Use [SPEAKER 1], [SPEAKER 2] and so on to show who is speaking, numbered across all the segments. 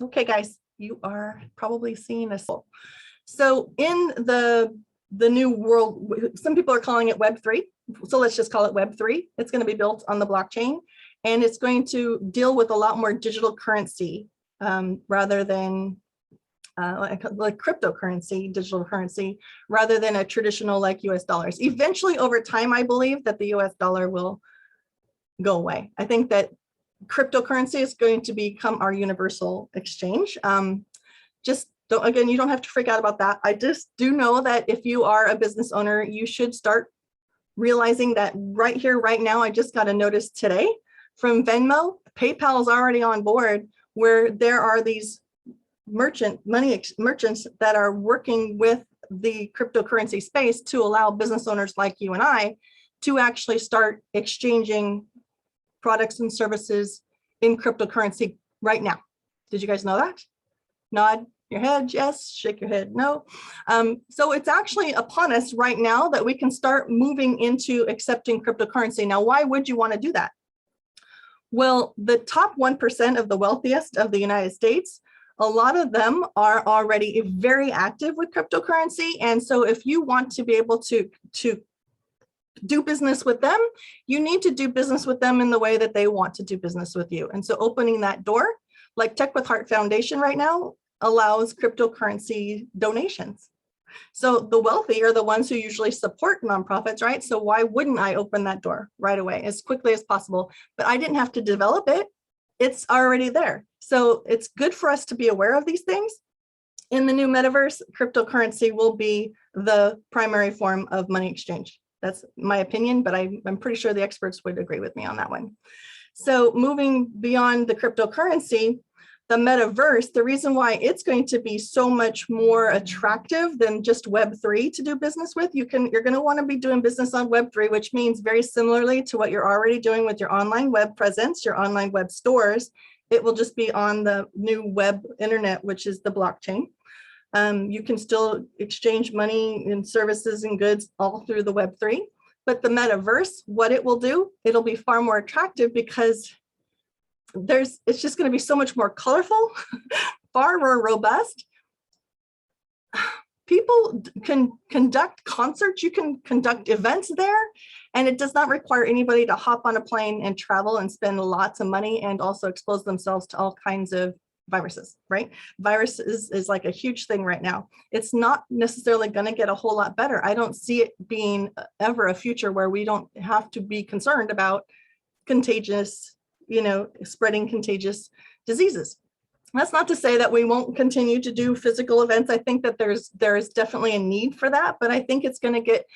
[SPEAKER 1] Okay, guys, you are probably seeing us. So in the new world, some people are calling it Web3. So let's just call it Web3. It's going to be built on the blockchain, and it's going to deal with a lot more digital currency rather than like cryptocurrency, digital currency, rather than a traditional like US dollars. Eventually, over time, I believe that the US dollar will go away. I think that cryptocurrency is going to become our universal exchange. Just don't, again, you don't have to freak out about that. I just do know that if you are a business owner, you should start realizing that right here, right now. I just got a notice today from Venmo. PayPal is already on board, where there are these merchants that are working with the cryptocurrency space to allow business owners like you and I to actually start exchanging products and services in cryptocurrency right now. Did you guys know that? Nod your head, yes, shake your head, no. So it's actually upon us right now that we can start moving into accepting cryptocurrency. Now, why would you want to do that? Well, the top 1% of the wealthiest of the United States, a lot of them are already very active with cryptocurrency. And so if you want to be able to do business with them, you need to do business with them in the way that they want to do business with you. And so opening that door, like Tech with Heart Foundation right now, allows cryptocurrency donations. So the wealthy are the ones who usually support nonprofits, right? So why wouldn't I open that door right away as quickly as possible? But I didn't have to develop it. It's already there. So it's good for us to be aware of these things. In the new metaverse, cryptocurrency will be the primary form of money exchange. That's my opinion, but I'm pretty sure the experts would agree with me on that one. So moving beyond the cryptocurrency, the metaverse, the reason why it's going to be so much more attractive than just Web3 to do business with, you're going to want to be doing business on Web3, which means very similarly to what you're already doing with your online web presence, your online web stores, it will just be on the new web internet, which is the blockchain. You can still exchange money and services and goods all through the Web3, but the metaverse, what it will do, it'll be far more attractive because it's just going to be so much more colorful, far more robust. People can conduct concerts, you can conduct events there, and it does not require anybody to hop on a plane and travel and spend lots of money and also expose themselves to all kinds of viruses, right? Viruses is like a huge thing right now. It's not necessarily going to get a whole lot better. I don't see it being ever a future where we don't have to be concerned about contagious, spreading contagious diseases. That's not to say that we won't continue to do physical events. I think that there's definitely a need for that, but I think it's going to get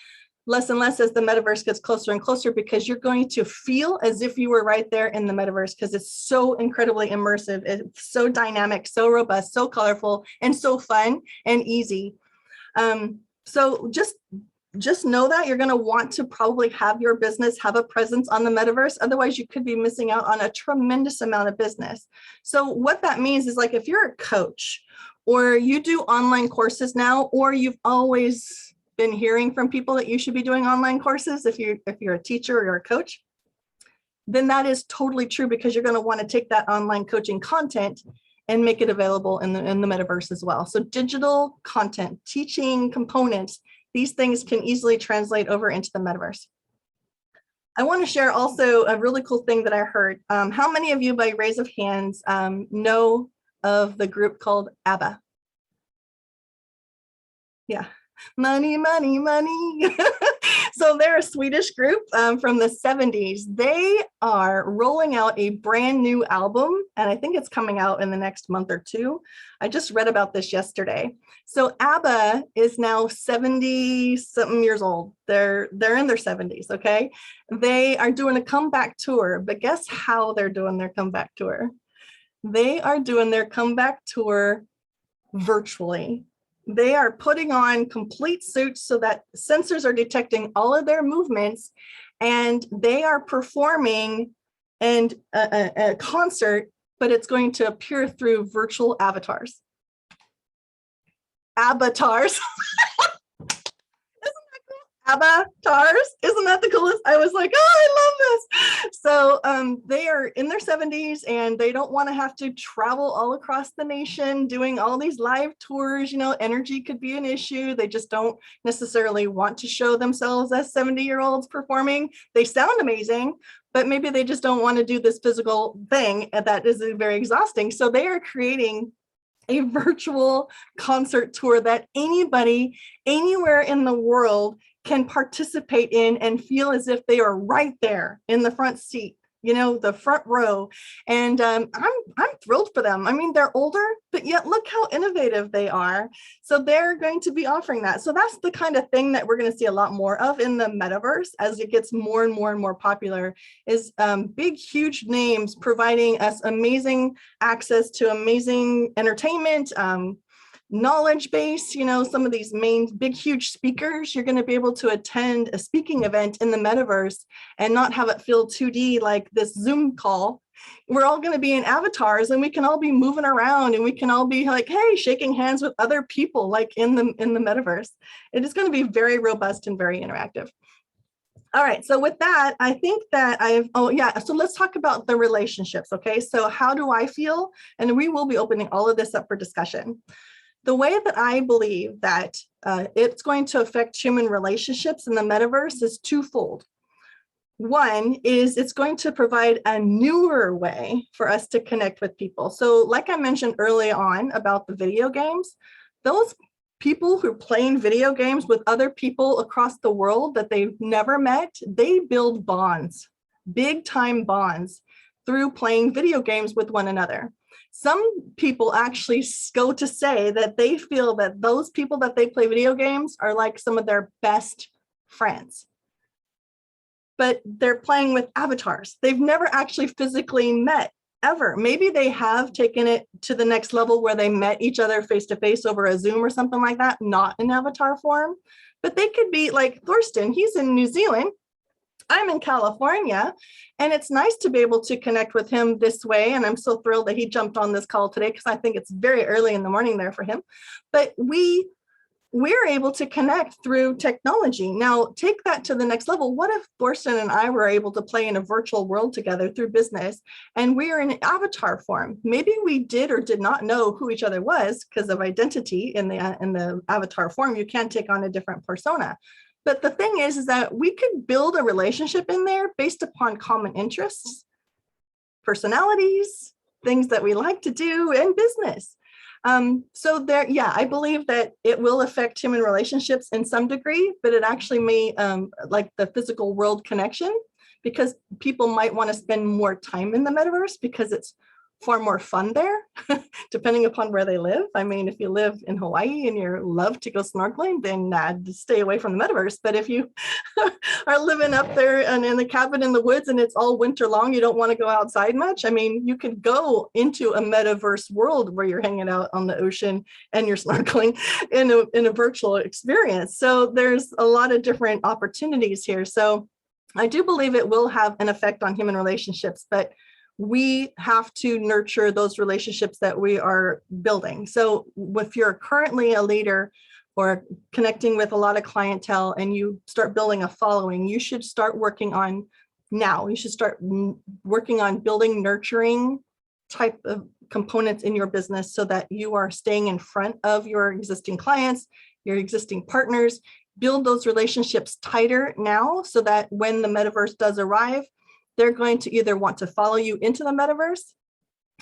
[SPEAKER 1] less and less as the metaverse gets closer and closer, because you're going to feel as if you were right there in the metaverse, because it's so incredibly immersive. It's so dynamic, so robust, so colorful, and so fun and easy. So just know that you're going to want to probably have your business have a presence on the metaverse. Otherwise, you could be missing out on a tremendous amount of business. So what that means is, like, if you're a coach or you do online courses now, or you've always been hearing from people that you should be doing online courses, if you're a teacher or you're a coach, then that is totally true, because you're going to want to take that online coaching content and make it available in the metaverse as well. So digital content, teaching components, these things can easily translate over into the metaverse. I want to share also a really cool thing that I heard. How many of you, by raise of hands, know of the group called Abba? Yeah, money, money, money. So they're a Swedish group from the 70s. They are rolling out a brand new album, and I think it's coming out in the next month or two. I just read about this yesterday. So Abba is now 70-something years old. They're in their 70s, okay? They are doing a comeback tour, but guess how they're doing their comeback tour? They are doing their comeback tour virtually. They are putting on complete suits so that sensors are detecting all of their movements, and they are performing a concert, but it's going to appear through virtual avatars. Avatars. Isn't that cool? Avatars. Isn't that the coolest? I was like, oh, I love this. So they are in their 70s and they don't want to have to travel all across the nation doing all these live tours. You know, energy could be an issue. They just don't necessarily want to show themselves as 70-year-olds performing. They sound amazing, but maybe they just don't want to do this physical thing, and that is very exhausting. So they are creating a virtual concert tour that anybody anywhere in the world can participate in and feel as if they are right there in the front seat, you know, the front row. And I'm thrilled for them. I mean, they're older, but yet look how innovative they are. So they're going to be offering that. So that's the kind of thing that we're going to see a lot more of in the metaverse as it gets more and more and more popular, is big, huge names providing us amazing access to amazing entertainment, knowledge base. You know, some of these main big, huge speakers, you're going to be able to attend a speaking event in the metaverse and not have it feel 2D like this Zoom call. We're all going to be in avatars and we can all be moving around and we can all be like, hey, shaking hands with other people like in the metaverse. It is going to be very robust and very interactive. All right, so with that, I think that so let's talk about the relationships, okay? So how do I feel? And we will be opening all of this up for discussion. The way that I believe that it's going to affect human relationships in the metaverse is twofold. One is it's going to provide a newer way for us to connect with people. So like I mentioned early on about the video games, those people who are playing video games with other people across the world that they've never met, they build bonds, big time bonds through playing video games with one another. Some people actually go to say that they feel that those people that they play video games are like some of their best friends. But they're playing with avatars. They've never actually physically met ever. Maybe they have taken it to the next level where they met each other face to face over a Zoom or something like that, not in avatar form. But they could be like Thorsten, he's in New Zealand. I'm in California, and it's nice to be able to connect with him this way. And I'm so thrilled that he jumped on this call today because I think it's very early in the morning there for him. But we're able to connect through technology. Now, take that to the next level. What if Thorsten and I were able to play in a virtual world together through business, and we are in avatar form? Maybe we did or did not know who each other was because of identity in the avatar form. You can take on a different persona. But the thing is that we could build a relationship in there based upon common interests, personalities, things that we like to do, and business. So there, yeah, I believe that it will affect human relationships in some degree, but it actually may, like the physical world connection, because people might want to spend more time in the metaverse because it's far more fun there, depending upon where they live. I mean, if you live in Hawaii and you love to go snorkeling, then stay away from the metaverse. But if you are living up there and in the cabin in the woods and it's all winter long, you don't want to go outside much. I mean, you could go into a metaverse world where you're hanging out on the ocean and you're snorkeling in a virtual experience. So there's a lot of different opportunities here. So I do believe it will have an effect on human relationships, but we have to nurture those relationships that we are building. So if you're currently a leader or connecting with a lot of clientele and you start building a following, you should start working on now. You should start working on building nurturing type of components in your business so that you are staying in front of your existing clients, your existing partners. Build those relationships tighter now so that when the metaverse does arrive, they're going to either want to follow you into the metaverse,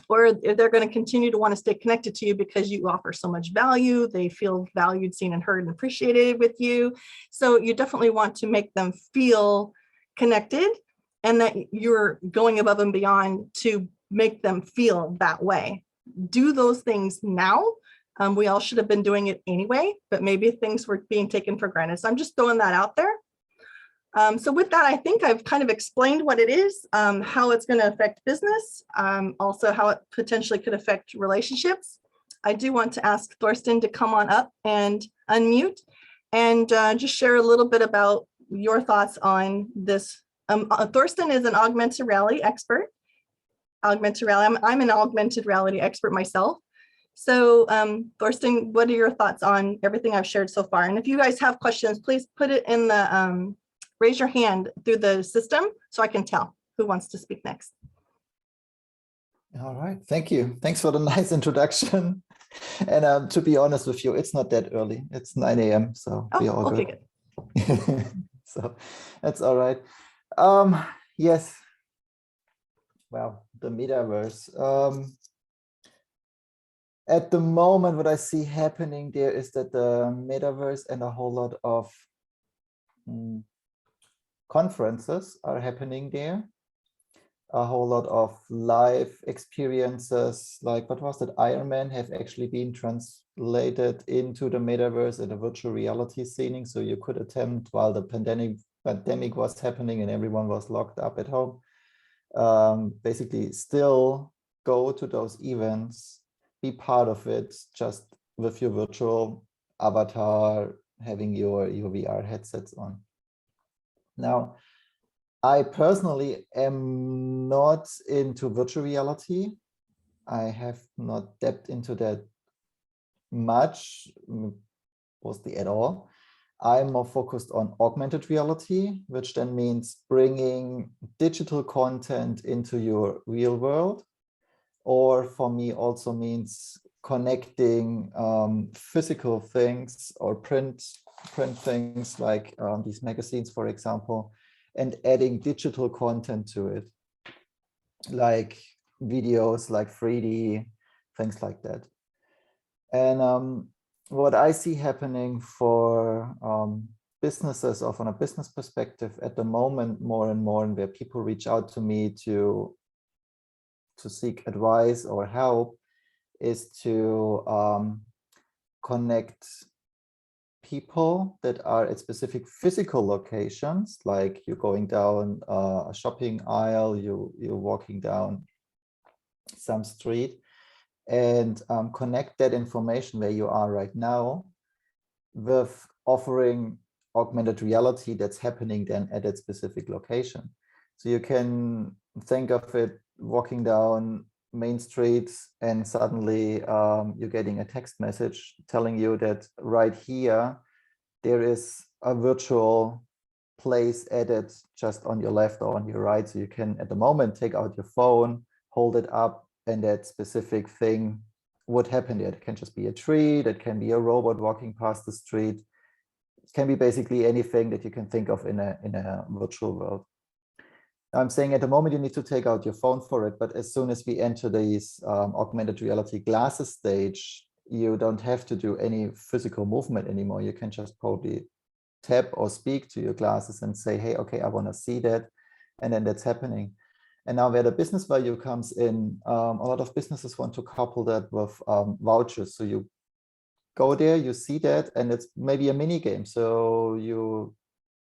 [SPEAKER 1] or they're going to continue to want to stay connected to you because you offer so much value. They feel valued, seen, and heard and appreciated with you. So you definitely want to make them feel connected and that you're going above and beyond to make them feel that way. Do those things now. We all should have been doing it anyway, but maybe things were being taken for granted. So I'm just throwing that out there. So with that, I think I've kind of explained what it is, how it's going to affect business, also how it potentially could affect relationships. I do want to ask Thorsten to come on up and unmute and just share a little bit about your thoughts on this. Thorsten is an augmented reality expert. I'm an augmented reality expert myself. So Thorsten, what are your thoughts on everything I've shared so far? And if you guys have questions, please put it in the, raise your hand through the system so I can tell who wants to speak next.
[SPEAKER 2] All right, thank you. Thanks for the nice introduction. And to be honest with you, it's not that early. It's 9 a.m. So we're all
[SPEAKER 1] okay,
[SPEAKER 2] good. So that's all right. Yes. Well, the metaverse. At the moment, what I see happening there is that the metaverse and a whole lot of conferences are happening there. A whole lot of live experiences, like what was that, Iron Man, have actually been translated into the metaverse and a virtual reality scening. So you could attempt while the pandemic was happening and everyone was locked up at home, basically still go to those events, be part of it, just with your virtual avatar, having your VR headsets on. Now, I personally am not into virtual reality. I have not dipped into that much, mostly at all. I'm more focused on augmented reality, which then means bringing digital content into your real world, or for me also means connecting physical things or print things like these magazines, for example, and adding digital content to it, like videos, like 3D, things like that. And what I see happening for businesses, or from a business perspective at the moment, more and more, and where people reach out to me to seek advice or help, is to connect people that are at specific physical locations, like you're going down a shopping aisle, you're walking down some street, and connect that information where you are right now with offering augmented reality that's happening then at that specific location. So you can think of it walking down main streets and suddenly you're getting a text message telling you that right here there is a virtual place added just on your left or on your right. So you can at the moment take out your phone, hold it up, and that specific thing would happen there. It can just be a tree, that can be a robot walking past the street. It can be basically anything that you can think of in a virtual world. I'm saying at the moment you need to take out your phone for it, but as soon as we enter these augmented reality glasses stage, you don't have to do any physical movement anymore. You can just probably tap or speak to your glasses and say, hey, okay, I want to see that. And then that's happening. And now where the business value comes in, a lot of businesses want to couple that with vouchers. So you go there, you see that, and it's maybe a mini game. So you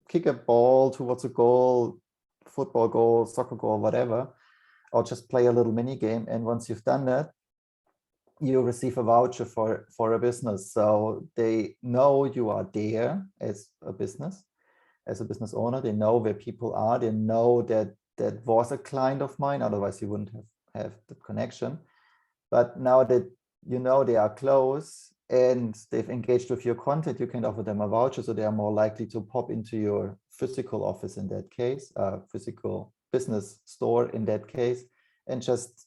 [SPEAKER 2] kick a ball towards a goal, football goal, soccer goal, whatever, or just play a little mini game. And once you've done that, you receive a voucher for a business. So they know you are there as a business owner. They know where people are. They know that that was a client of mine. Otherwise, you wouldn't have the connection. But now that you know they are close and they've engaged with your content, you can offer them a voucher. So they are more likely to pop into your physical office in that case, physical business store in that case, and just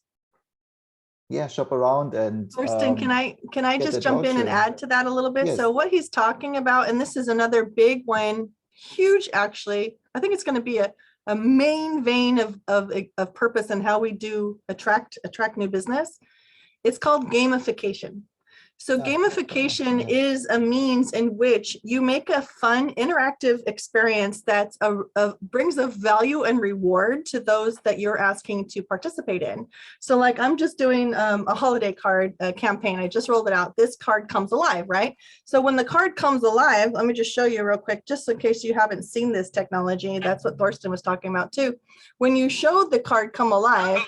[SPEAKER 2] shop around. And
[SPEAKER 1] Thorsten, can I just jump in and add to that a little bit?
[SPEAKER 2] Yes.
[SPEAKER 1] So what he's talking about, and this is another big one, huge actually, I think it's going to be a main vein of purpose and how we do attract new business. It's called gamification. So gamification is a means in which you make a fun, interactive experience that brings a value and reward to those that you're asking to participate in. So like I'm just doing a holiday card campaign. I just rolled it out. This card comes alive, right? So when the card comes alive, let me just show you real quick, just in case you haven't seen this technology. That's what Thorsten was talking about too. When you show the card come alive,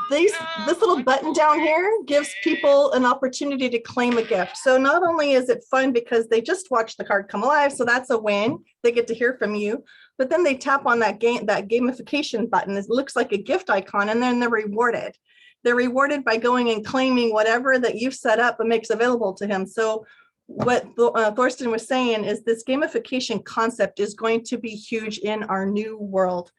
[SPEAKER 1] this little button down here gives people an opportunity to claim a gift. So not only is it fun because they just watched the card come alive, so that's a win. They get to hear from you, but then they tap on that gamification button. It looks like a gift icon, and then they're rewarded. they're rewarded by going and claiming whatever that you've set up and makes available to him. So what Thorsten was saying is this gamification concept is going to be huge in our new world.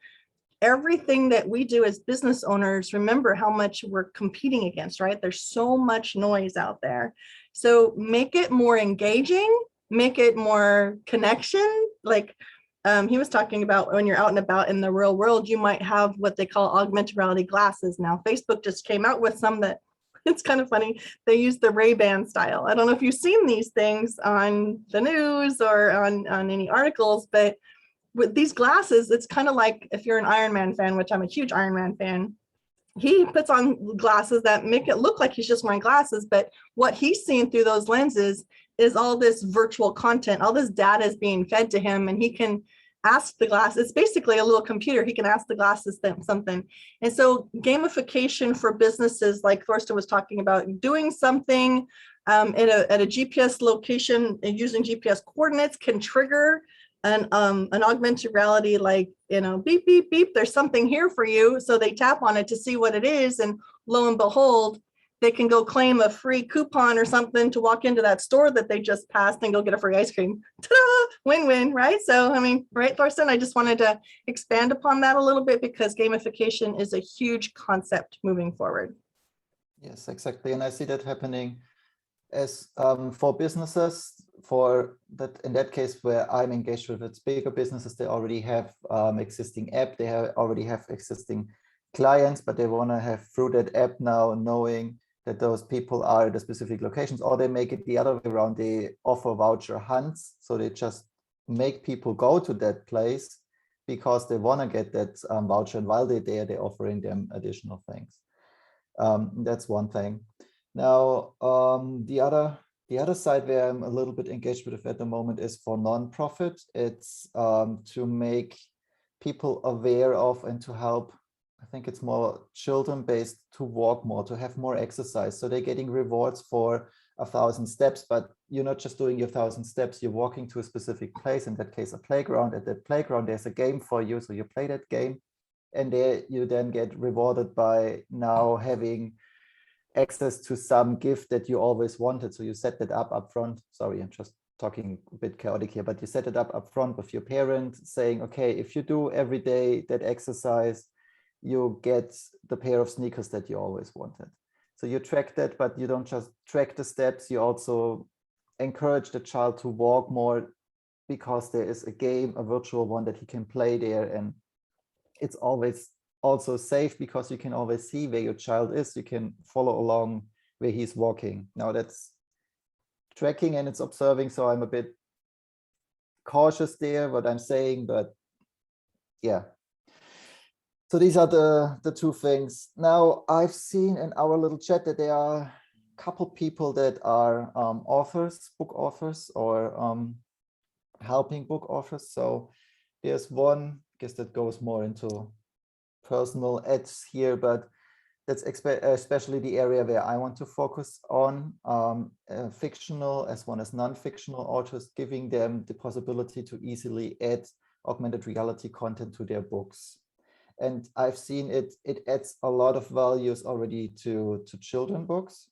[SPEAKER 1] Everything that we do as business owners, remember how much we're competing against, right? There's so much noise out there. So make it more engaging, make it more connection. Like he was talking about when you're out and about in the real world, you might have what they call augmented reality glasses. Now, Facebook just came out with some that it's kind of funny. They use the Ray-Ban style. I don't know if you've seen these things on the news or on any articles, but with these glasses, it's kind of like if you're an Iron Man fan, which I'm a huge Iron Man fan, he puts on glasses that make it look like he's just wearing glasses, but what he's seeing through those lenses is all this virtual content, all this data is being fed to him, and he can ask the glasses, it's basically a little computer, he can ask the glasses something. And so gamification for businesses, like Thorsten was talking about, doing something at a GPS location and using GPS coordinates can trigger an augmented reality, like, beep, beep, beep, there's something here for you. So they tap on it to see what it is. And lo and behold, they can go claim a free coupon or something to walk into that store that they just passed and go get a free ice cream. Ta-da! Win-win, right? So, I mean, right, Thorsten, I just wanted to expand upon that a little bit because gamification is a huge concept moving forward.
[SPEAKER 2] Yes, exactly. And I see that happening as for businesses, for that in that case where I'm engaged with, it's bigger businesses, they already have existing app, they already have existing clients, but they want to have through that app now knowing that those people are at the specific locations, or they make it the other way around. They offer voucher hunts, so they just make people go to that place because they want to get that voucher, and while they're there, they're offering them additional things. That's one thing. Now, the other side where I'm a little bit engaged with at the moment is for nonprofit. It's to make people aware of and to help, I think it's more children-based, to walk more, to have more exercise. So they're getting rewards for 1,000 steps, but you're not just doing your 1,000 steps, you're walking to a specific place, in that case, a playground. At that playground, there's a game for you. So you play that game, and there you then get rewarded by now having access to some gift that you always wanted. So you set that up front. Sorry, I'm just talking a bit chaotic here, but you set it up front with your parent saying, okay, if you do every day that exercise, you get the pair of sneakers that you always wanted. So you track that, but you don't just track the steps, you also encourage the child to walk more because there is a game, a virtual one that he can play there. And it's always also safe because you can always see where your child is. You can follow along where he's walking. Now that's tracking and it's observing. So I'm a bit cautious there, what I'm saying, but yeah. So these are the two things. Now I've seen in our little chat that there are a couple people that are authors, book authors, or helping book authors. So there's one, I guess that goes more into personal ads here, but that's especially the area where I want to focus on, fictional as well as non-fictional authors, giving them the possibility to easily add augmented reality content to their books. And I've seen it adds a lot of values already to children books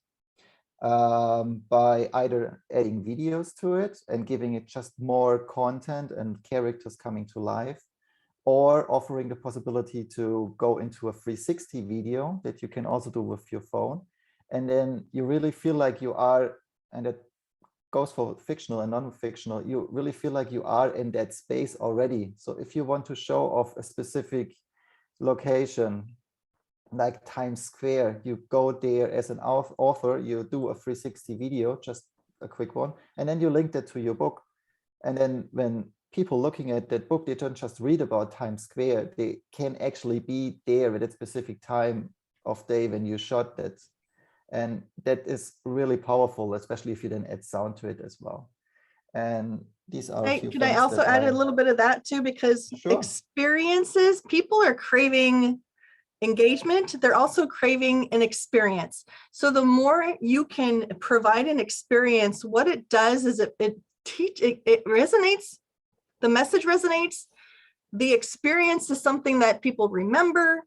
[SPEAKER 2] by either adding videos to it and giving it just more content and characters coming to life, or offering the possibility to go into a 360 video that you can also do with your phone. And then you really feel like you are, and it goes for fictional and non-fictional, you really feel like you are in that space already. So if you want to show off a specific location, like Times Square, you go there as an author, you do a 360 video, just a quick one, and then you link that to your book. And then when people looking at that book, they don't just read about Times Square, they can actually be there at a specific time of day when you shot that. And that is really powerful, especially if you then add sound to it as well. And these are a few
[SPEAKER 1] Can I also add a little bit of that too? Because experiences, people are craving engagement. They're also craving an experience. So the more you can provide an experience, what it does is it resonates. The message resonates. The experience is something that people remember.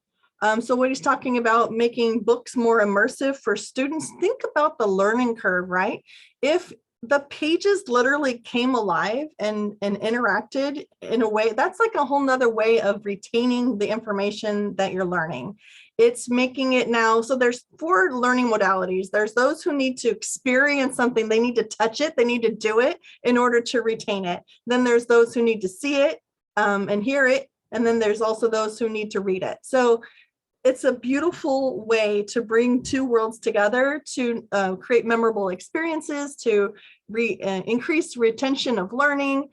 [SPEAKER 1] So what he's talking about, making books more immersive for students. Think about the learning curve, right? If the pages literally came alive and interacted in a way, that's like a whole nother way of retaining the information that you're learning. It's making it now, so there's 4 learning modalities. There's those who need to experience something, they need to touch it, they need to do it in order to retain it. Then there's those who need to see it and hear it. And then there's also those who need to read it. So it's a beautiful way to bring 2 worlds together to create memorable experiences, to increase retention of learning.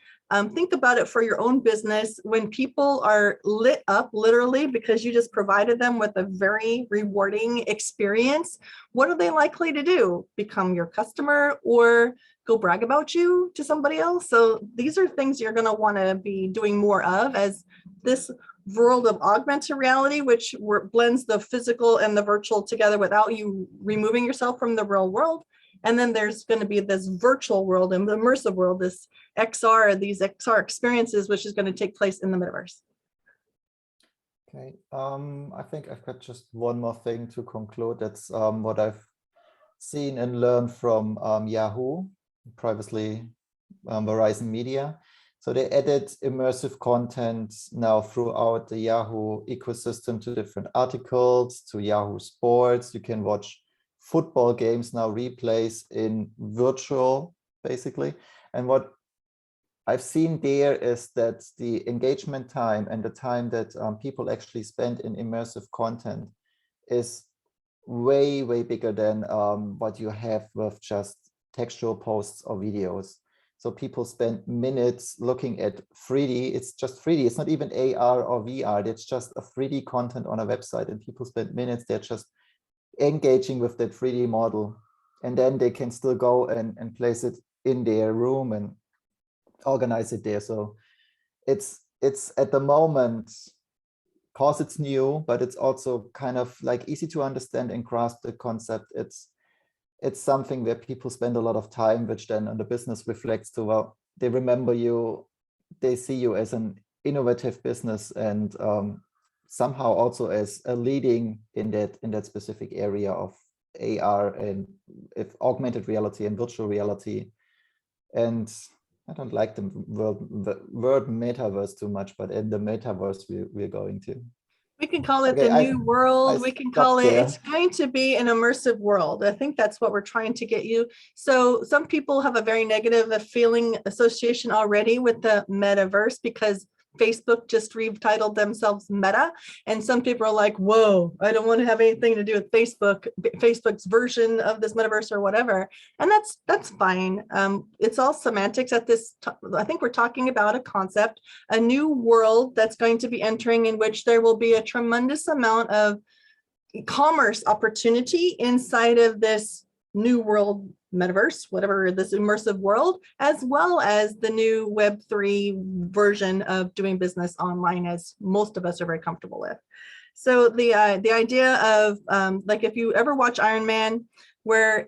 [SPEAKER 1] Think about it for your own business. When people are lit up, literally, because you just provided them with a very rewarding experience, what are they likely to do? Become your customer or go brag about you to somebody else? So these are things you're going to want to be doing more of as this world of augmented reality, which blends the physical and the virtual together without you removing yourself from the real world. And then there's going to be this virtual world and the immersive world, this XR, these XR experiences, which is going to take place in the metaverse.
[SPEAKER 2] Okay, I think I've got just one more thing to conclude. That's what I've seen and learned from Yahoo, previously Verizon Media. So they added immersive content now throughout the Yahoo ecosystem to different articles, to Yahoo Sports. You can watch football games now, replays in virtual, basically. And what I've seen there is that the engagement time and the time that people actually spend in immersive content is way, way bigger than what you have with just textual posts or videos. So people spend minutes looking at 3D. It's just 3D. It's not even AR or VR. It's just a 3D content on a website, and people spend minutes. They're just engaging with that 3D model, and then they can still go and place it in their room and organize it there. So it's at the moment, because it's new, but it's also kind of like easy to understand and grasp the concept. It's something where people spend a lot of time, which then on the business reflects to, well, they remember you, they see you as an innovative business, and somehow also as a leading in that specific area of AR and augmented reality and virtual reality. And I don't like the word metaverse too much, but in the metaverse we're going to.
[SPEAKER 1] We can call it
[SPEAKER 2] Okay,
[SPEAKER 1] the new world. We can call it,
[SPEAKER 2] there.
[SPEAKER 1] it's going to be an immersive world. I think that's what we're trying to get you. So some people have a very negative feeling association already with the metaverse because Facebook just retitled themselves Meta. And some people are like, whoa, I don't want to have anything to do with Facebook's version of this metaverse or whatever. And that's fine. It's all semantics at this. I think we're talking about a concept, a new world that's going to be entering, in which there will be a tremendous amount of commerce opportunity inside of this new world metaverse, whatever, this immersive world, as well as the new Web3 version of doing business online, as most of us are very comfortable with. So the idea of like, if you ever watch Iron Man, where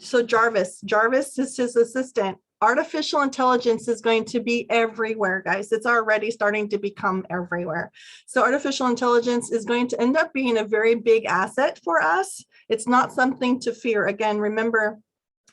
[SPEAKER 1] so Jarvis is his assistant. Artificial intelligence is going to be everywhere, guys. It's already starting to become everywhere. So artificial intelligence is going to end up being a very big asset for us. It's not something to fear. Again, remember,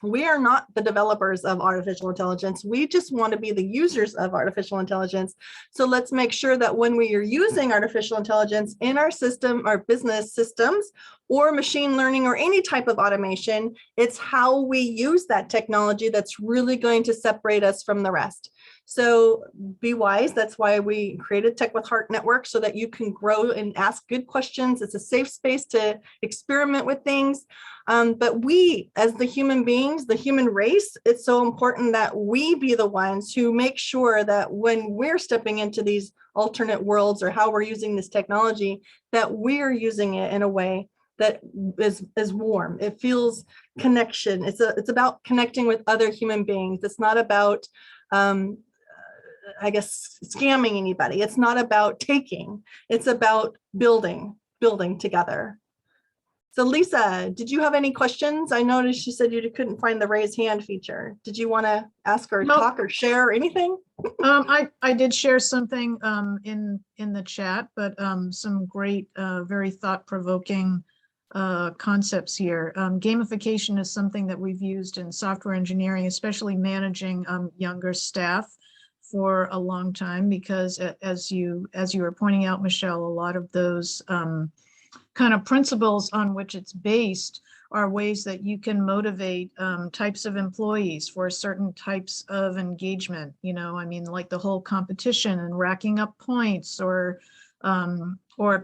[SPEAKER 1] we are not the developers of artificial intelligence. We just want to be the users of artificial intelligence. So let's make sure that when we are using artificial intelligence in our system, our business systems, or machine learning, or any type of automation, it's how we use that technology that's really going to separate us from the rest. So be wise. That's why we created Tech with Heart Network, so that you can grow and ask good questions. It's a safe space to experiment with things. But we, as the human beings, the human race, it's so important that we be the ones who make sure that when we're stepping into these alternate worlds, or how we're using this technology, that we're using it in a way that is warm. It feels connection. It's about connecting with other human beings. It's not about I guess, scamming anybody. It's not about taking. It's about building together. So Lisa, did you have any questions? I noticed you said you couldn't find the raise hand feature. Did you want to ask or
[SPEAKER 3] Nope.
[SPEAKER 1] talk or share anything?
[SPEAKER 3] I did share something in the chat, but some great, very thought-provoking concepts here. Gamification is something that we've used in software engineering, especially managing younger staff for a long time, because as you were pointing out, Michelle, a lot of those kind of principles on which it's based are ways that you can motivate types of employees for certain types of engagement. You know, I mean, like the whole competition and racking up points, or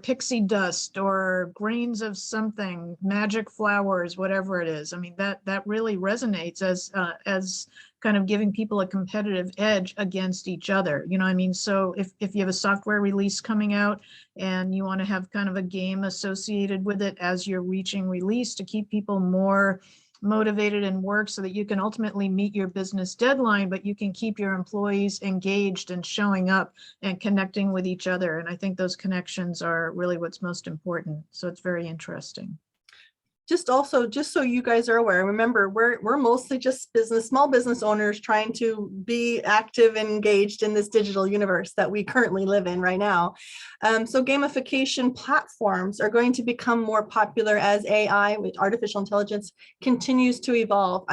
[SPEAKER 3] pixie dust, or grains of something, magic flowers, whatever it is. I mean, that really resonates as kind of giving people a competitive edge against each other. You know what I mean? So if you have a software release coming out and you want to have kind of a game associated with it as you're reaching release to keep people more motivated and work so that you can ultimately meet your business deadline, but you can keep your employees engaged and showing up and connecting with each other. And I think those connections are really what's most important. So it's very interesting.
[SPEAKER 1] Just so you guys are aware, remember, we're mostly just small business owners trying to be active and engaged in this digital universe that we currently live in right now. So gamification platforms are going to become more popular as AI, with artificial intelligence, continues to evolve.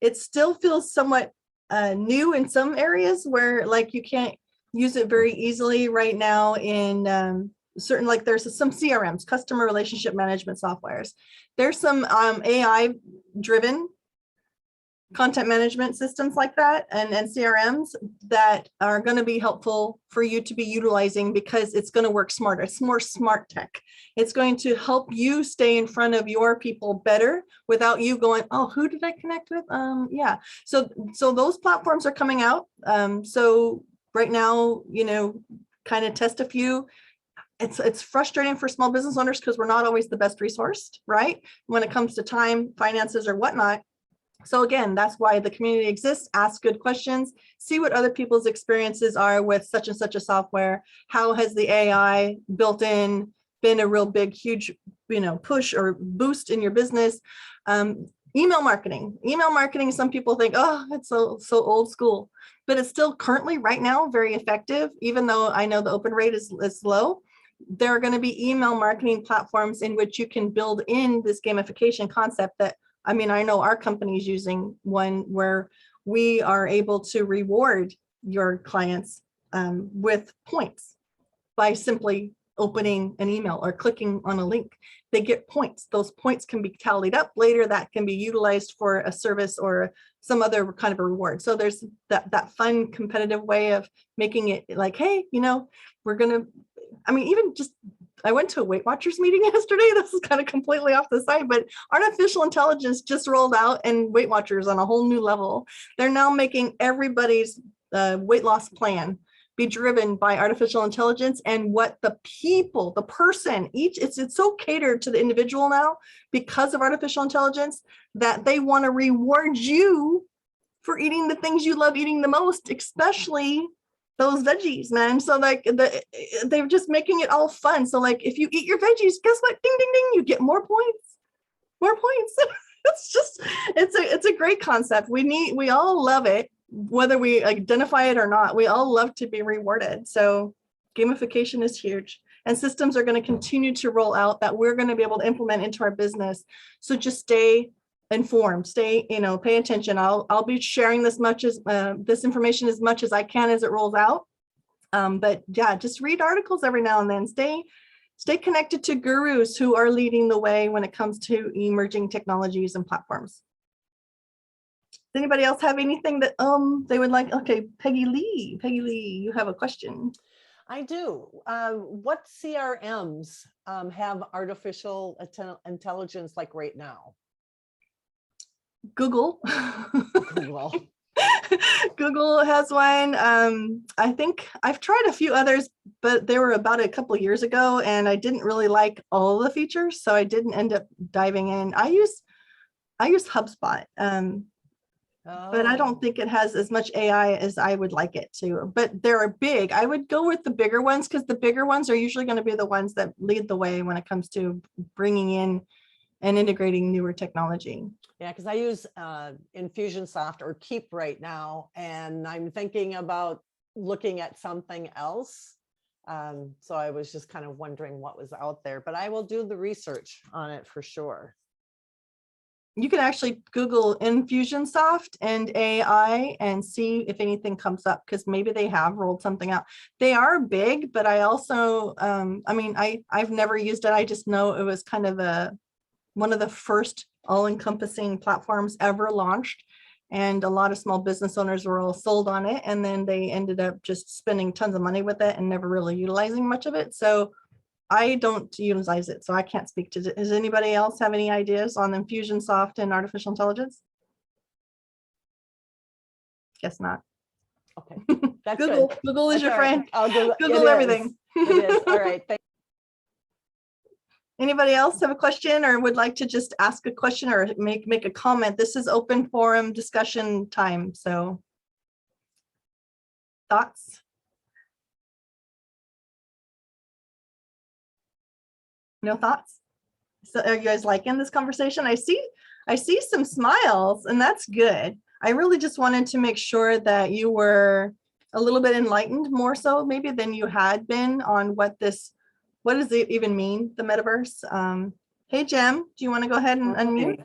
[SPEAKER 1] It still feels somewhat new in some areas where, like, you can't use it very easily right now in certain, like there's some CRMs, customer relationship management softwares. There's some AI driven content management systems like that, and CRMs that are going to be helpful for you to be utilizing, because it's going to work smarter. It's more smart tech. It's going to help you stay in front of your people better without you going, oh, who did I connect with? Yeah. So those platforms are coming out. So right now, you know, kind of test a few. It's frustrating for small business owners because we're not always the best resourced, right? When it comes to time, finances, or whatnot. So again, that's why the community exists. Ask good questions, see what other people's experiences are with such and such a software. How has the AI built in been a real big, huge, you know, push or boost in your business? Email marketing. Some people think, oh, it's so old school, but it's still currently right now very effective, even though I know the open rate is low. There are going to be email marketing platforms in which you can build in this gamification concept that, I mean, I know our company is using one where we are able to reward your clients with points by simply opening an email or clicking on a link. They get points. Those points can be tallied up later. That can be utilized for a service or some other kind of a reward. So there's that fun competitive way of making it like, hey, you know, we're going to, I mean, even just, I went to a Weight Watchers meeting yesterday. This is kind of completely off the side, but artificial intelligence just rolled out, and Weight Watchers on a whole new level. They're now making everybody's weight loss plan be driven by artificial intelligence, and what the people, the person, it's so catered to the individual now because of artificial intelligence that they want to reward you for eating the things you love eating the most, especially those veggies, man. So like they're just making it all fun. So like if you eat your veggies, guess what? Ding, ding, ding, you get more points. It's a great concept. We all love it, whether we identify it or not. We all love to be rewarded. So gamification is huge, and systems are going to continue to roll out that we're going to be able to implement into our business. So just stay informed, stay, you know, pay attention. I'll be sharing this information as much as I can as it rolls out. But yeah, just read articles every now and then. Stay connected to gurus who are leading the way when it comes to emerging technologies and platforms. Does anybody else have anything that they would like? Okay, Peggy Lee, you have a question.
[SPEAKER 4] I do. What CRMs have artificial intelligence like right now?
[SPEAKER 1] Google.
[SPEAKER 4] Google.
[SPEAKER 1] Google has one. I think I've tried a few others, but they were about a couple of years ago, and I didn't really like all the features, so I didn't end up diving in. I use HubSpot, but I don't think it has as much AI as I would like it to. But they're big. I would go with the bigger ones, because the bigger ones are usually going to be the ones that lead the way when it comes to bringing in and integrating newer technology.
[SPEAKER 4] Yeah, because I use Infusionsoft or Keep right now, and I'm thinking about looking at something else. So I was just kind of wondering what was out there, but I will do the research on it for sure.
[SPEAKER 1] You can actually Google Infusionsoft and AI and see if anything comes up, because maybe they have rolled something out. They are big, but I also, I mean, I've never used it. I just know it was kind of one of the first all-encompassing platforms ever launched. And a lot of small business owners were all sold on it. And then they ended up just spending tons of money with it and never really utilizing much of it. So I don't utilize it, so I can't speak to it. Does anybody else have any ideas on Infusionsoft and artificial intelligence? Guess not.
[SPEAKER 4] Okay, that's
[SPEAKER 1] Google.
[SPEAKER 4] good.
[SPEAKER 1] Google is
[SPEAKER 4] That's
[SPEAKER 1] your
[SPEAKER 4] all right.
[SPEAKER 1] friend.
[SPEAKER 4] I'll Google,
[SPEAKER 1] Google
[SPEAKER 4] it
[SPEAKER 1] everything.
[SPEAKER 4] is. It is. All right.
[SPEAKER 1] Anybody else have a question or would like to just ask a question or make a comment? This is open forum discussion time. So thoughts? No thoughts? So are you guys liking this conversation? I see some smiles, and that's good. I really just wanted to make sure that you were a little bit enlightened, more so maybe than you had been, on what does it even mean, the metaverse? Hey, Jem, do you want to go ahead and unmute?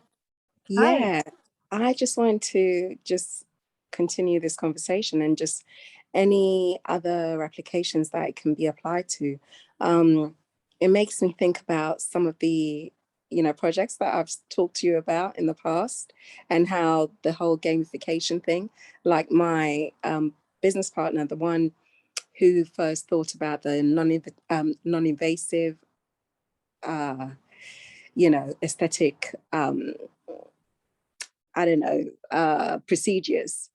[SPEAKER 5] Yeah, I just wanted to just continue this conversation and just any other applications that it can be applied to. It makes me think about some of the, projects that I've talked to you about in the past, and how the whole gamification thing, like my business partner, the one who first thought about the non-invasive, aesthetic, procedures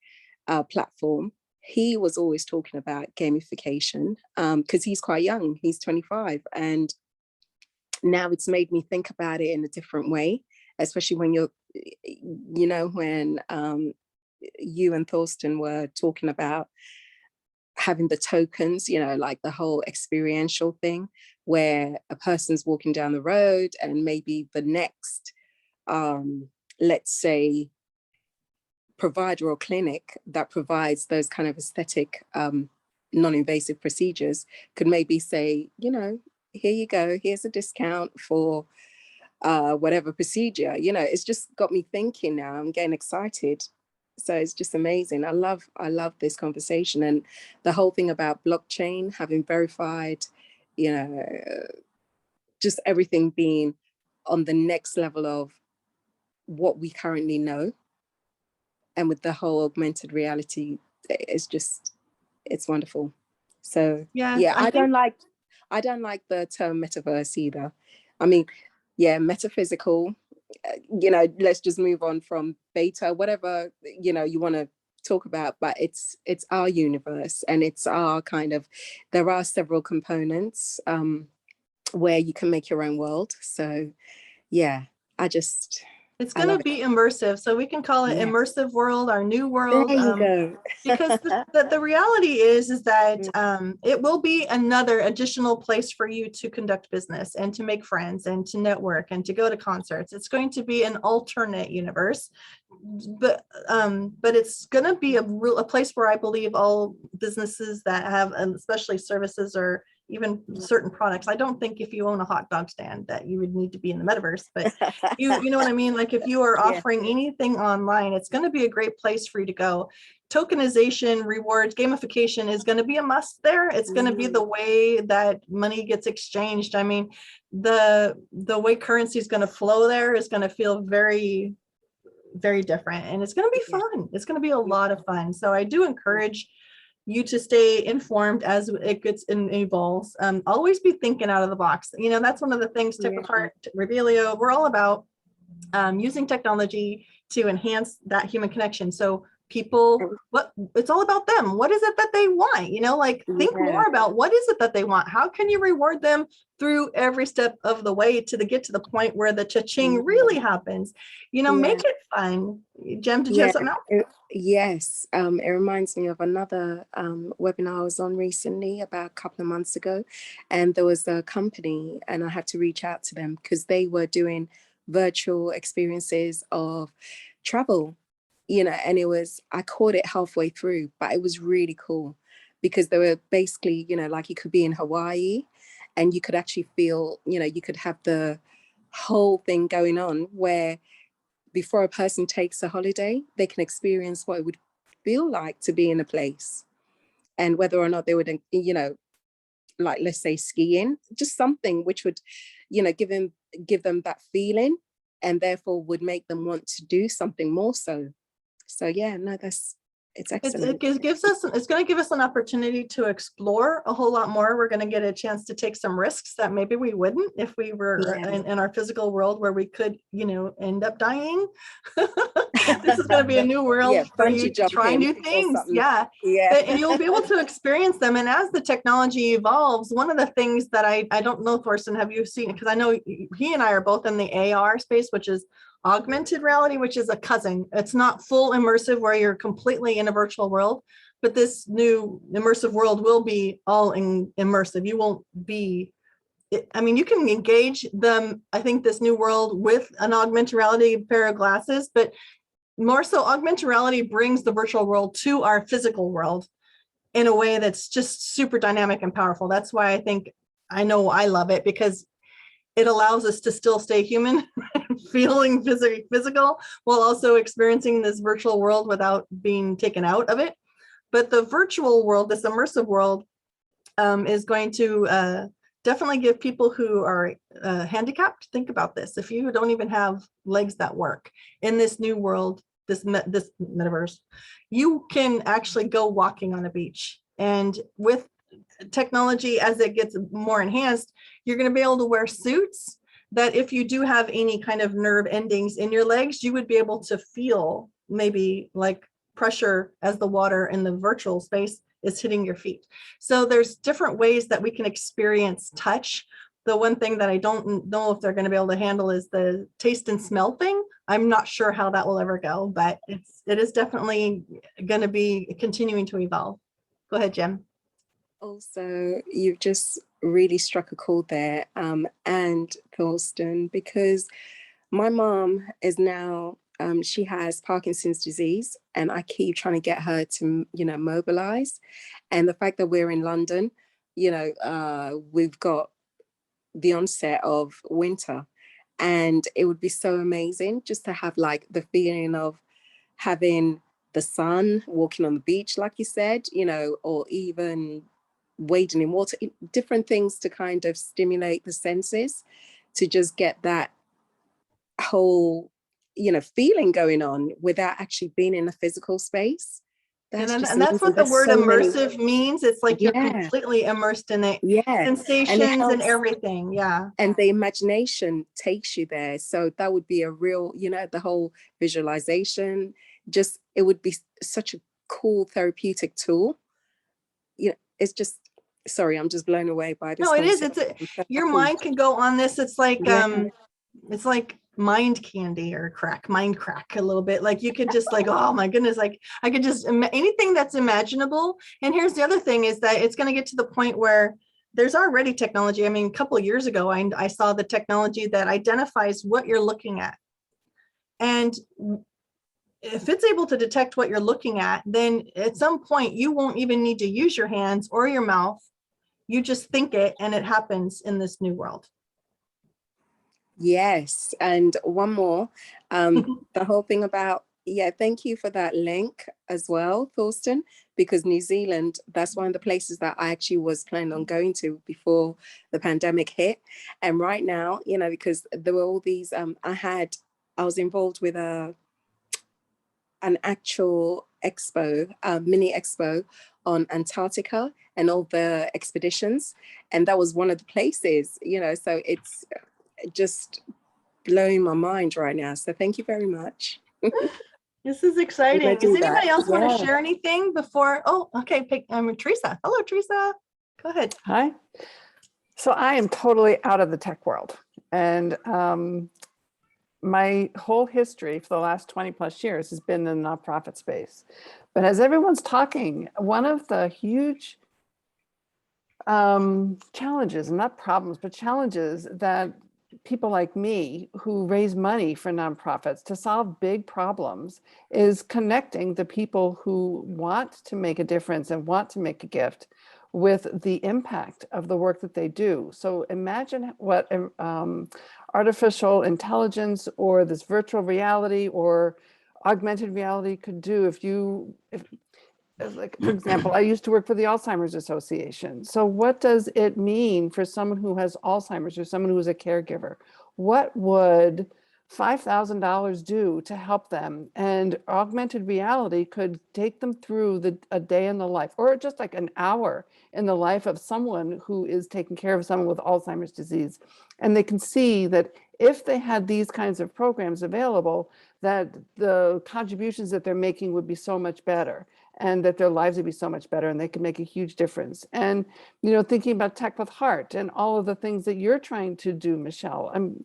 [SPEAKER 5] platform. He was always talking about gamification because he's quite young, he's 25. And now it's made me think about it in a different way, especially when when you and Thorsten were talking about having the tokens, like the whole experiential thing, where a person's walking down the road and maybe the next, let's say, provider or clinic that provides those kind of aesthetic, non-invasive procedures could maybe say, here you go, here's a discount for whatever procedure. It's just got me thinking now. I'm getting excited. So it's just amazing. I love this conversation, and the whole thing about blockchain, having verified, just everything being on the next level of what we currently know. And with the whole augmented reality, it's wonderful. So yeah, I don't like the term metaverse either. I mean, yeah, metaphysical, let's just move on from beta, whatever, you want to talk about, but it's our universe, and it's our kind of, there are several components where you can make your own world. So yeah,
[SPEAKER 1] it's going to be immersive, so we can call it immersive world, our new world.
[SPEAKER 5] There you go.
[SPEAKER 1] Because the reality is that it will be another additional place for you to conduct business and to make friends and to network and to go to concerts. It's going to be an alternate universe, but it's going to be a place where I believe all businesses that have, especially services or even certain products. I don't think if you own a hot dog stand that you would need to be in the metaverse, but you know what I mean? Like if you are offering anything online, it's going to be a great place for you to go. Tokenization, rewards, gamification is going to be a must there. It's going to be the way that money gets exchanged. I mean, the way currency is going to flow there is going to feel very, very different, and it's going to be fun. It's going to be a lot of fun. So I do encourage you to stay informed as it gets and evolves. Always be thinking out of the box. That's one of the things, Tip Apart, Revealio, we're all about using technology to enhance that human connection. So people, it's all about them. What is it that they want? Think more about what is it that they want? How can you reward them through every step of the way to get to the point where the cha-ching really happens? Make it fun. Jem, did you have something else?
[SPEAKER 5] Yes, it reminds me of another webinar I was on recently, about a couple of months ago, and there was a company, and I had to reach out to them because they were doing virtual experiences of travel, you know, and I caught it halfway through, but it was really cool because they were basically, you know, like you could be in Hawaii and you could actually feel, you know, you could have the whole thing going on where before a person takes a holiday, they can experience what it would feel like to be in a place, and whether or not they would, you know, like, let's say skiing, just something which would, you know, give them that feeling and therefore would make them want to do something more so. So yeah, no, it's excellent.
[SPEAKER 1] It gives us, it's going to give us an opportunity to explore a whole lot more. We're going to get a chance to take some risks that maybe we wouldn't if we were in our physical world where we could, you know, end up dying. This is going to be a new world for you to try new things. Yeah. And you'll be able to experience them. And as the technology evolves, one of the things that I don't know, Thorsten, have you seen? Because I know he and I are both in the AR space, which is augmented reality, which is a cousin. It's not full immersive where you're completely in a virtual world, but this new immersive world will be all immersive. You won't be, I mean, you can engage them, I think, this new world with an augmented reality pair of glasses, but more so augmented reality brings the virtual world to our physical world in a way that's just super dynamic and powerful. That's why I know I love it, because it allows us to still stay human, feeling physical, while also experiencing this virtual world without being taken out of it. But the virtual world, this immersive world, is going to definitely give people who are handicapped, think about this. If you don't even have legs that work in this new world, this metaverse, you can actually go walking on a beach. And with technology, as it gets more enhanced, you're going to be able to wear suits that if you do have any kind of nerve endings in your legs, you would be able to feel maybe like pressure as the water in the virtual space is hitting your feet. So there's different ways that we can experience touch. The one thing that I don't know if they're going to be able to handle is the taste and smell thing. I'm not sure how that will ever go, but it is definitely going to be continuing to evolve. Go ahead, Jem.
[SPEAKER 5] Also, you've just really struck a chord there, and Thorsten, because my mom is now, she has Parkinson's disease, and I keep trying to get her to, you know, mobilize. And the fact that we're in London, you know, we've got the onset of winter, and it would be so amazing just to have like the feeling of having the sun, walking on the beach, like you said, you know, or even wading in water, different things to kind of stimulate the senses, to just get that whole, you know, feeling going on without actually being in a physical space.
[SPEAKER 1] And that's what the word immersive means. It's like you're completely immersed in it. Sensations and everything. Yeah.
[SPEAKER 5] And the imagination takes you there. So that would be a real, you know, the whole visualization, just, it would be such a cool therapeutic tool. You know, it's just, sorry, I'm just blown away by this.
[SPEAKER 1] No, it is. Your mind can go on this. It's like, it's like mind candy or mind crack a little bit. Like you could just like, oh my goodness, like I could just, anything that's imaginable. And here's the other thing is that it's going to get to the point where there's already technology. I mean, a couple of years ago, I saw the technology that identifies what you're looking at. And if it's able to detect what you're looking at, then at some point you won't even need to use your hands or your mouth. You just think it and it happens in this new world.
[SPEAKER 5] Yes. And one more, the whole thing about, thank you for that link as well, Thorsten, because New Zealand, that's one of the places that I actually was planning on going to before the pandemic hit. And right now, you know, because there were all these, I was involved with an actual expo, mini expo on Antarctica and all the expeditions. And that was one of the places, you know, so it's just blowing my mind right now. So thank you very much.
[SPEAKER 1] This is exciting. Does anybody else want to share anything before? Oh, okay. Teresa. Hello, Teresa. Go ahead.
[SPEAKER 6] Hi. So I am totally out of the tech world. And my whole history for the last 20 plus years has been in the nonprofit space. But as everyone's talking, one of the huge challenges, and not problems, but challenges that people like me who raise money for nonprofits to solve big problems is connecting the people who want to make a difference and want to make a gift with the impact of the work that they do. So imagine what artificial intelligence or this virtual reality or augmented reality could do if like, for example, I used to work for the Alzheimer's Association. So what does it mean for someone who has Alzheimer's or someone who is a caregiver? What would $5,000 do to help them? And augmented reality could take them through a day in the life, or just like an hour in the life of someone who is taking care of someone with Alzheimer's disease. And they can see that if they had these kinds of programs available, that the contributions that they're making would be so much better, and that their lives would be so much better, and they could make a huge difference. And, you know, thinking about Tech with Heart and all of the things that you're trying to do, Michelle, I'm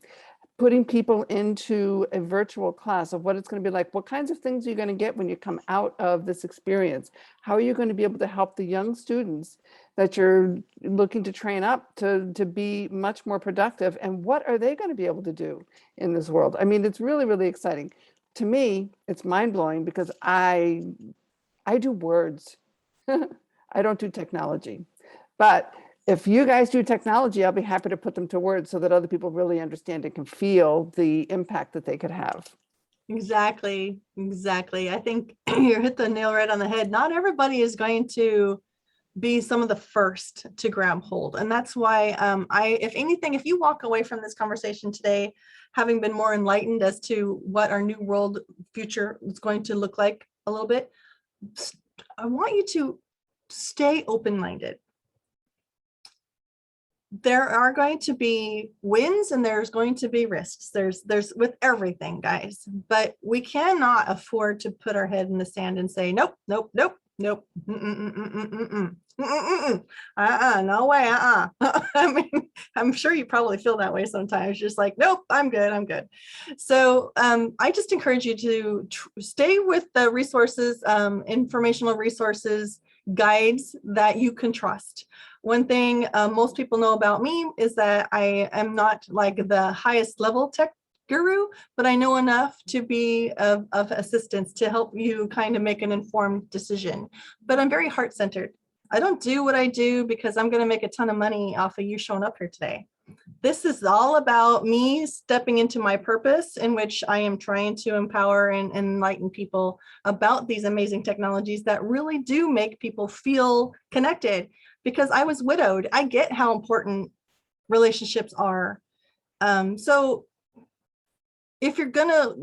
[SPEAKER 6] putting people into a virtual class of what it's going to be like. What kinds of things are you going to get when you come out of this experience? How are you going to be able to help the young students that you're looking to train up to be much more productive? And what are they going to be able to do in this world? I mean, it's really, really exciting. To me, it's mind-blowing because I do words. I don't do technology. But if you guys do technology, I'll be happy to put them to words so that other people really understand and can feel the impact that they could have.
[SPEAKER 1] Exactly. I think you hit the nail right on the head. Not everybody is going to be some of the first to grab hold. And that's why if anything, if you walk away from this conversation today, having been more enlightened as to what our new world future is going to look like a little bit, I want you to stay open-minded. There are going to be wins and there's going to be risks. There's with everything, guys, but we cannot afford to put our head in the sand and say, nope. No way. I mean, I'm sure you probably feel that way sometimes, just like, nope, I'm good. So I just encourage you to stay with the resources, informational resources, guides that you can trust. One thing most people know about me is that I am not like the highest level tech guru, but I know enough to be of assistance to help you kind of make an informed decision. But I'm very heart-centered. I don't do what I do because I'm going to make a ton of money off of you showing up here today. This is all about me stepping into my purpose, in which I am trying to empower and enlighten people about these amazing technologies that really do make people feel connected. Because I was widowed, I get how important relationships are. So if you're gonna,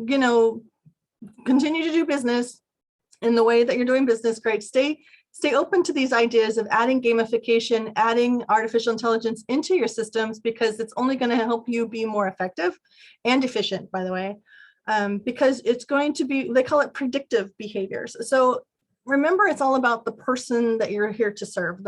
[SPEAKER 1] continue to do business in the way that you're doing business, great. Stay open to these ideas of adding gamification, adding artificial intelligence into your systems, because it's only going to help you be more effective and efficient, by the way, because it's going to be, they call it predictive behaviors. So remember, it's all about the person that you're here to serve.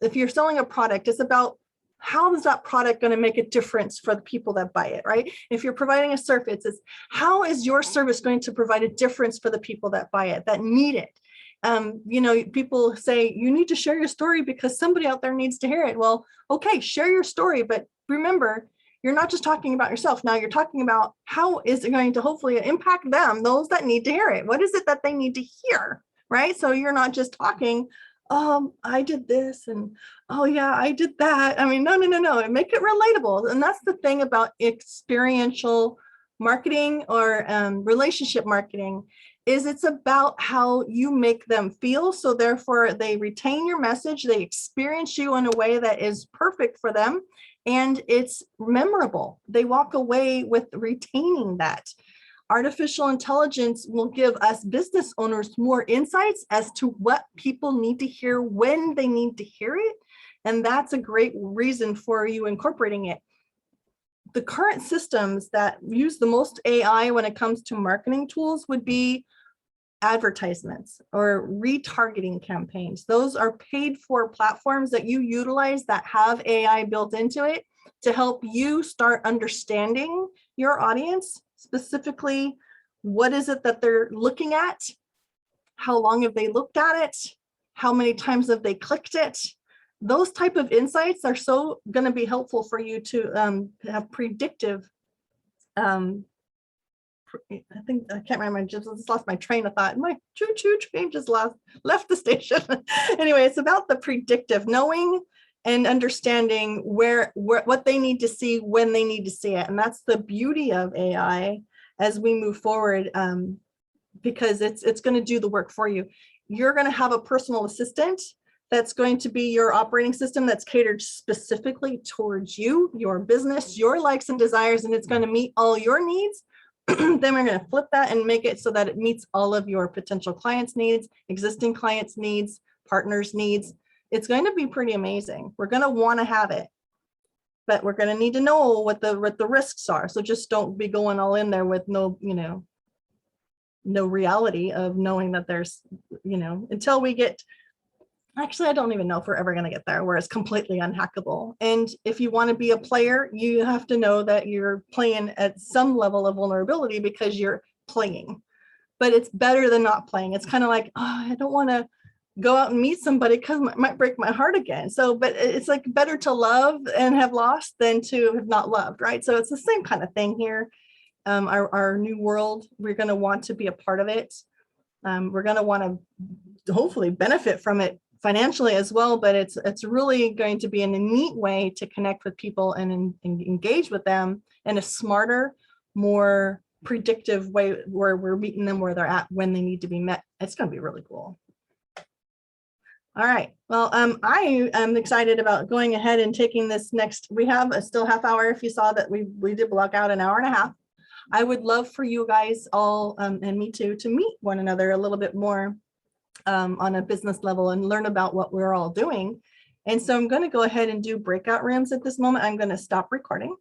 [SPEAKER 1] If you're selling a product, it's about how is that product going to make a difference for the people that buy it, right? If you're providing a service, it's how is your service going to provide a difference for the people that buy it, that need it? People say you need to share your story because somebody out there needs to hear it. Well, okay, share your story, but remember, you're not just talking about yourself. Now you're talking about how is it going to hopefully impact them, those that need to hear it. What is it that they need to hear, right? So you're not just talking, I did this and oh yeah, I did that. I mean, no, make it relatable. And that's the thing about experiential marketing or relationship marketing, is it's about how you make them feel. So therefore they retain your message, they experience you in a way that is perfect for them, and it's memorable. They walk away with retaining that. Artificial intelligence will give us business owners more insights as to what people need to hear when they need to hear it. And that's a great reason for you incorporating it. The current systems that use the most AI when it comes to marketing tools would be advertisements or retargeting campaigns. Those are paid for platforms that you utilize that have AI built into it to help you start understanding your audience. Specifically, what is it that they're looking at? How long have they looked at it? How many times have they clicked it? those type of insights are so going to be helpful for you to have predictive. I think I can't remember. I just lost my train of thought. My choo-choo train just left the station. Anyway, it's about the predictive, knowing and understanding what they need to see when they need to see it, and that's the beauty of AI as we move forward, because it's going to do the work for you. You're going to have a personal assistant that's going to be your operating system that's catered specifically towards you, your business, your likes and desires, and it's going to meet all your needs. Then we're going to flip that and make it so that it meets all of your potential clients' needs, existing clients' needs, partners' needs. It's going to be pretty amazing. We're going to want to have it, but we're going to need to know what the risks are. So just don't be going all in there with no reality of knowing that there's, until we get, actually, I don't even know if we're ever going to get there where it's completely unhackable. And if you want to be a player, you have to know that you're playing at some level of vulnerability because you're playing. But it's better than not playing. It's kind of like, oh, I don't want to go out and meet somebody because it might break my heart again. So, but it's like better to love and have lost than to have not loved, right? So it's the same kind of thing here. Our new world, we're going to want to be a part of it. We're going to want to hopefully benefit from it financially as well, but it's really going to be in a neat way to connect with people and engage with them in a smarter, more predictive way where we're meeting them where they're at when they need to be met. It's going to be really cool. All right. Well, I am excited about going ahead and taking this next. We have a still half hour. If you saw that we did block out an hour and a half. I would love for you guys all and me too to meet one another a little bit more on a business level and learn about what we're all doing. And so I'm going to go ahead and do breakout rooms at this moment. I'm going to stop recording.